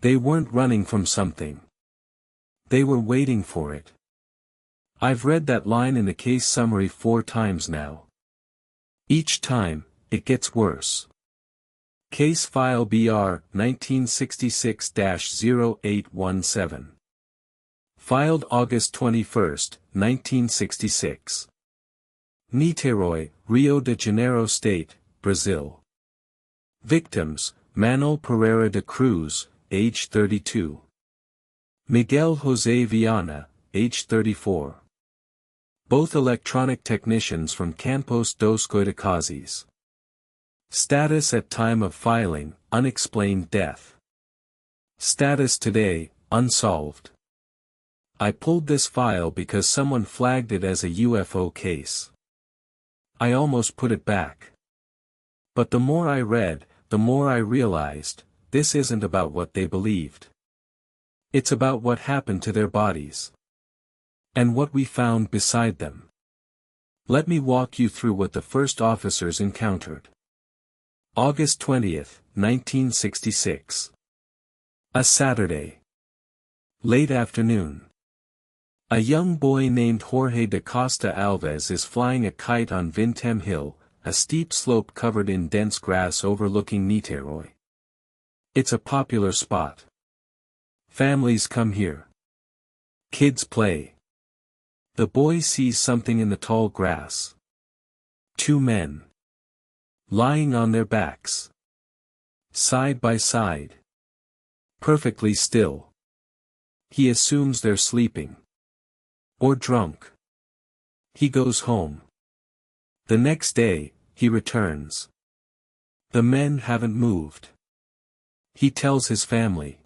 They weren't running from something. They were waiting for it. I've read that line in the case summary 4 times now. Each time, it gets worse. Case file BR 1966-0817. Filed August 21, 1966. Niterói, Rio de Janeiro State, Brazil. Victims, Manoel Pereira de Cruz, age 32. Miguel José Viana, age 34. Both electronic technicians from Campos dos Goitacazes. Status at time of filing, unexplained death. Status today, unsolved. I pulled this file because someone flagged it as a UFO case. I almost put it back. But the more I read, the more I realized, this isn't about what they believed. It's about what happened to their bodies. And what we found beside them. Let me walk you through what the first officers encountered. August 20, 1966. A Saturday. Late afternoon. A young boy named Jorge da Costa Alves is flying a kite on Vintem Hill, a steep slope covered in dense grass overlooking Niterói. It's a popular spot. Families come here. Kids play. The boy sees something in the tall grass. 2 men. Lying on their backs. Side by side. Perfectly still. He assumes they're sleeping. Or drunk. He goes home. The next day, he returns. The men haven't moved. He tells his family.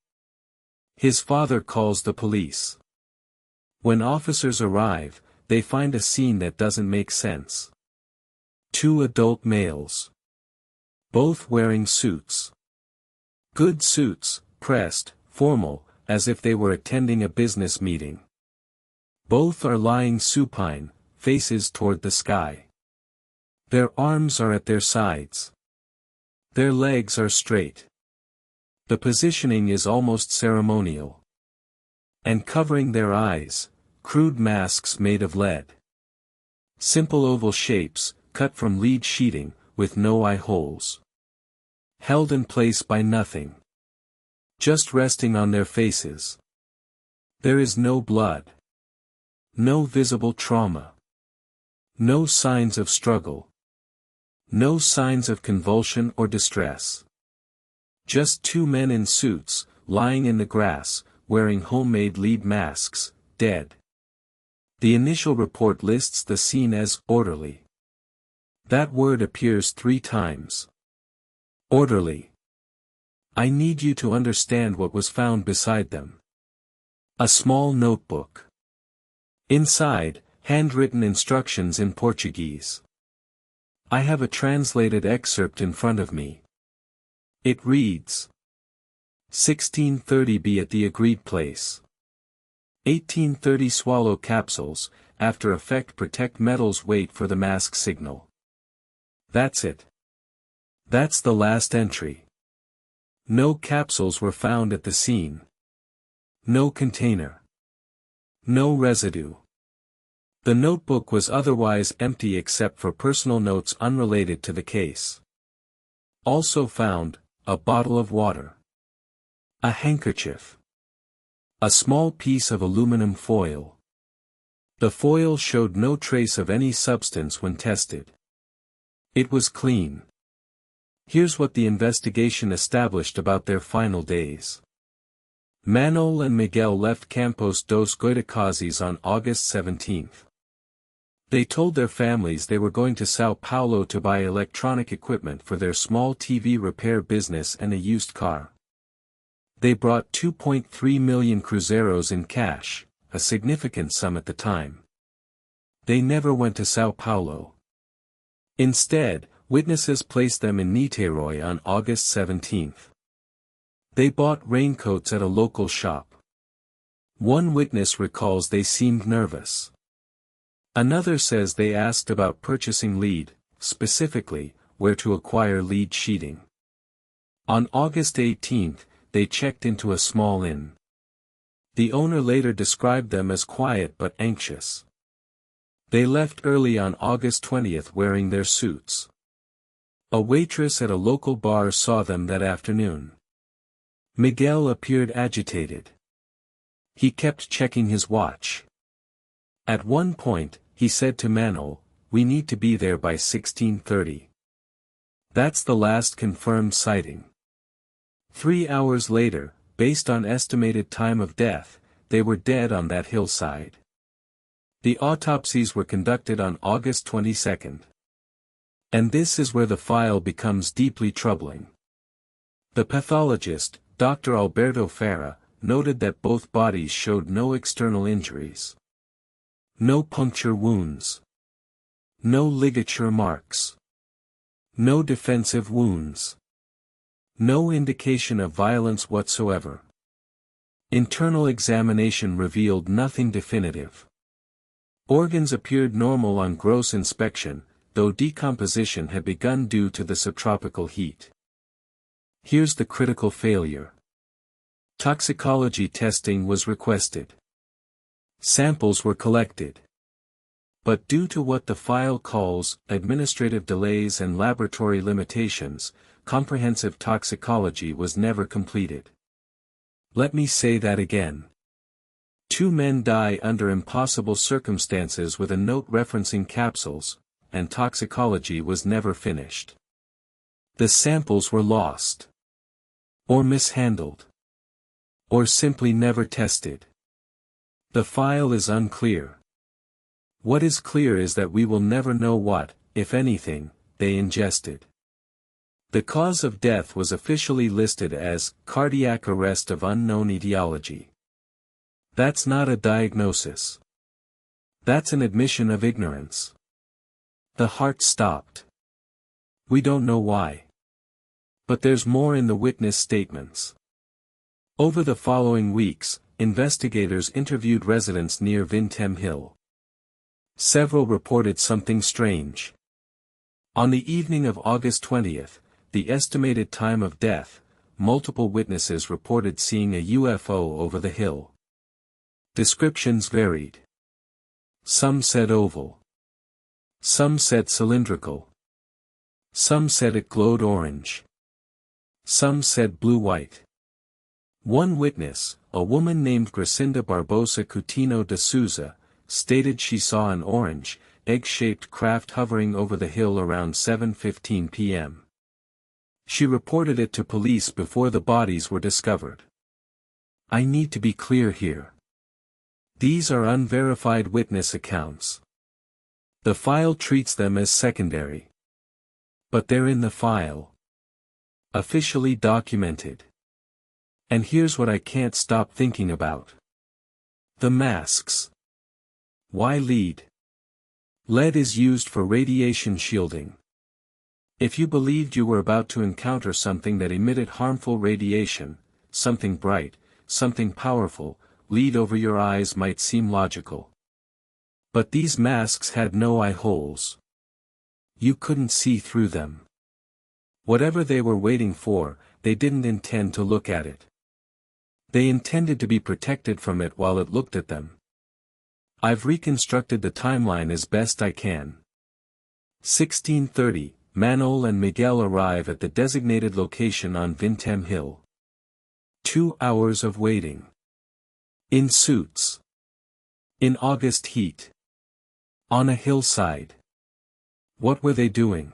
His father calls the police. When officers arrive, they find a scene that doesn't make sense. 2 adult males. Both wearing suits. Good suits, pressed, formal, as if they were attending a business meeting. Both are lying supine, faces toward the sky. Their arms are at their sides. Their legs are straight. The positioning is almost ceremonial. And covering their eyes, crude masks made of lead. Simple oval shapes, cut from lead sheeting, with no eye holes. Held in place by nothing. Just resting on their faces. There is no blood. No visible trauma. No signs of struggle. No signs of convulsion or distress. Just 2 men in suits, lying in the grass, wearing homemade lead masks, dead. The initial report lists the scene as orderly. That word appears 3 times. Orderly. I need you to understand what was found beside them. A small notebook. Inside, handwritten instructions in Portuguese. I have a translated excerpt in front of me. It reads: 16:30 be at the agreed place. 18:30 swallow capsules, after effect protect metals wait for the mask signal. That's it. That's the last entry. No capsules were found at the scene. No container. No residue. The notebook was otherwise empty except for personal notes unrelated to the case. Also found, a bottle of water. A handkerchief. A small piece of aluminum foil. The foil showed no trace of any substance when tested. It was clean. Here's what the investigation established about their final days. Manoel and Miguel left Campos dos Goitacazes on August 17. They told their families they were going to São Paulo to buy electronic equipment for their small TV repair business and a used car. They brought 2.3 million cruzeiros in cash, a significant sum at the time. They never went to São Paulo. Instead, witnesses placed them in Niterói on August 17. They bought raincoats at a local shop. One witness recalls they seemed nervous. Another says they asked about purchasing lead, specifically, where to acquire lead sheeting. On August 18, they checked into a small inn. The owner later described them as quiet but anxious. They left early on August 20th wearing their suits. A waitress at a local bar saw them that afternoon. Miguel appeared agitated. He kept checking his watch. At one point, he said to Manoel, "We need to be there by 16:30. That's the last confirmed sighting." 3 hours later, based on estimated time of death, they were dead on that hillside. The autopsies were conducted on August 22nd. And this is where the file becomes deeply troubling. The pathologist, Dr. Alberto Ferra, noted that both bodies showed no external injuries. No puncture wounds. No ligature marks. No defensive wounds. No indication of violence whatsoever. Internal examination revealed nothing definitive. Organs appeared normal on gross inspection, though decomposition had begun due to the subtropical heat. Here's the critical failure. Toxicology testing was requested. Samples were collected. But due to what the file calls administrative delays and laboratory limitations, comprehensive toxicology was never completed. Let me say that again. 2 men die under impossible circumstances with a note referencing capsules, and toxicology was never finished. The samples were lost. Or mishandled. Or simply never tested. The file is unclear. What is clear is that we will never know what, if anything, they ingested. The cause of death was officially listed as cardiac arrest of unknown etiology. That's not a diagnosis. That's an admission of ignorance. The heart stopped. We don't know why. But there's more in the witness statements. Over the following weeks, investigators interviewed residents near Vintem Hill. Several reported something strange. On the evening of August 20th, the estimated time of death, multiple witnesses reported seeing a UFO over the hill. Descriptions varied. Some said oval. Some said cylindrical. Some said it glowed orange. Some said blue-white. One witness, a woman named Gracinda Barbosa Coutinho de Souza, stated she saw an orange, egg-shaped craft hovering over the hill around 7:15 p.m. She reported it to police before the bodies were discovered. I need to be clear here. These are unverified witness accounts. The file treats them as secondary. But they're in the file. Officially documented. And here's what I can't stop thinking about. The masks. Why lead? Lead is used for radiation shielding. If you believed you were about to encounter something that emitted harmful radiation, something bright, something powerful, lead over your eyes might seem logical. But these masks had no eye holes. You couldn't see through them. Whatever they were waiting for, they didn't intend to look at it. They intended to be protected from it while it looked at them. I've reconstructed the timeline as best I can. 16:30, Manoel and Miguel arrive at the designated location on Vintem Hill. 2 hours of waiting. In suits. In August heat. On a hillside. What were they doing?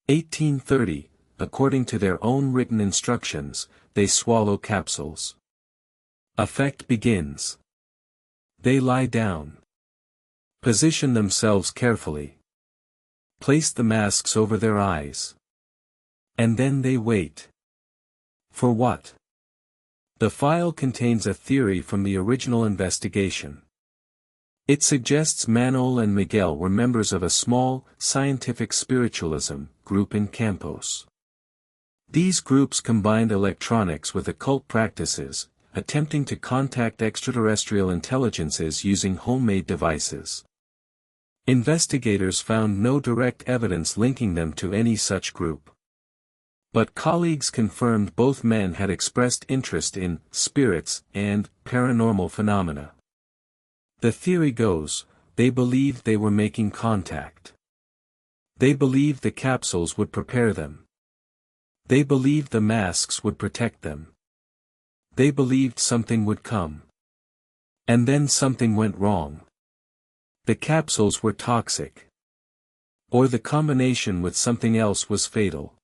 18:30, according to their own written instructions, they swallow capsules. Effect begins. They lie down. Position themselves carefully. Place the masks over their eyes. And then they wait. For what? The file contains a theory from the original investigation. It suggests Manoel and Miguel were members of a small, scientific spiritualism group in Campos. These groups combined electronics with occult practices, attempting to contact extraterrestrial intelligences using homemade devices. Investigators found no direct evidence linking them to any such group. But colleagues confirmed both men had expressed interest in spirits and paranormal phenomena. The theory goes, they believed they were making contact. They believed the capsules would prepare them. They believed the masks would protect them. They believed something would come. And then something went wrong. The capsules were toxic. Or the combination with something else was fatal.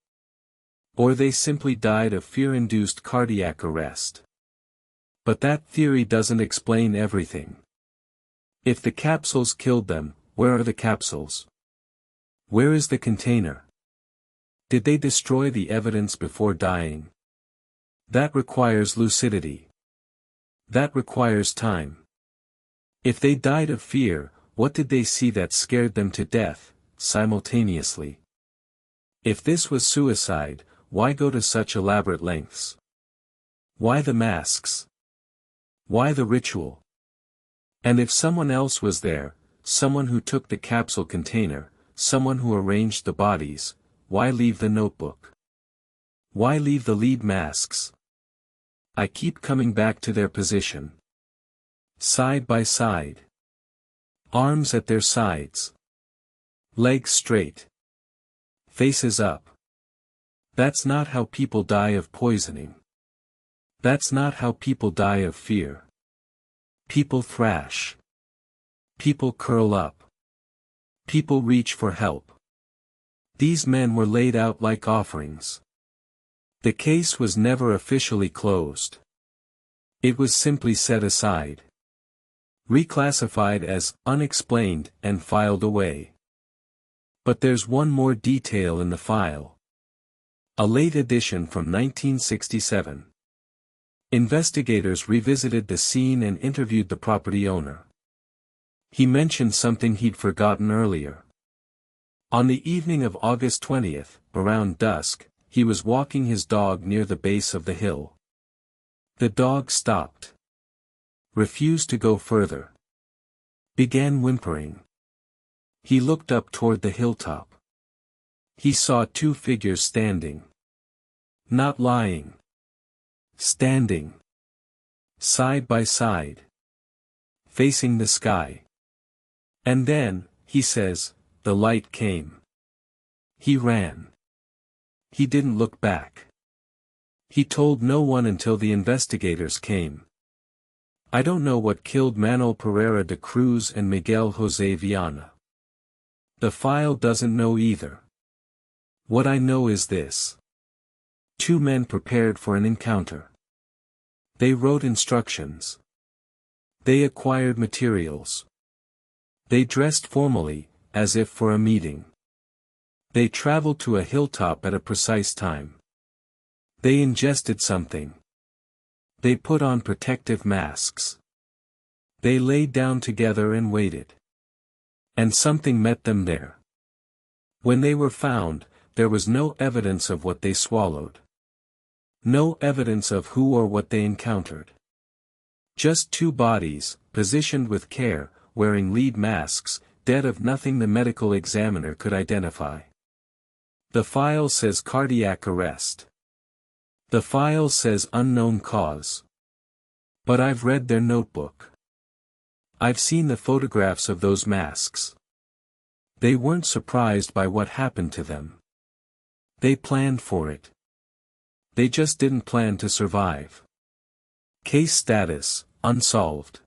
Or they simply died of fear-induced cardiac arrest. But that theory doesn't explain everything. If the capsules killed them, where are the capsules? Where is the container? Did they destroy the evidence before dying? That requires lucidity. That requires time. If they died of fear, what did they see that scared them to death, simultaneously? If this was suicide, why go to such elaborate lengths? Why the masks? Why the ritual? And if someone else was there, someone who took the capsule container, someone who arranged the bodies, why leave the notebook? Why leave the lead masks? I keep coming back to their position. Side by side. Arms at their sides. Legs straight. Faces up. That's not how people die of poisoning. That's not how people die of fear. People thrash. People curl up. People reach for help. These men were laid out like offerings. The case was never officially closed. It was simply set aside. Reclassified as unexplained and filed away. But there's one more detail in the file. A late edition from 1967. Investigators revisited the scene and interviewed the property owner. He mentioned something he'd forgotten earlier. On the evening of August 20th, around dusk, he was walking his dog near the base of the hill. The dog stopped. Refused to go further. Began whimpering. He looked up toward the hilltop. He saw two figures standing. Not lying. Standing. Side by side. Facing the sky. And then, he says, the light came. He ran. He didn't look back. He told no one until the investigators came. I don't know what killed Manoel Pereira de Cruz and Miguel José Viana. The file doesn't know either. What I know is this. Two men prepared for an encounter. They wrote instructions. They acquired materials. They dressed formally, as if for a meeting. They traveled to a hilltop at a precise time. They ingested something. They put on protective masks. They laid down together and waited. And something met them there. When they were found, there was no evidence of what they swallowed. No evidence of who or what they encountered. Just two bodies, positioned with care, wearing lead masks, dead of nothing the medical examiner could identify. The file says cardiac arrest. The file says unknown cause. But I've read their notebook. I've seen the photographs of those masks. They weren't surprised by what happened to them. They planned for it. They just didn't plan to survive. Case status, unsolved.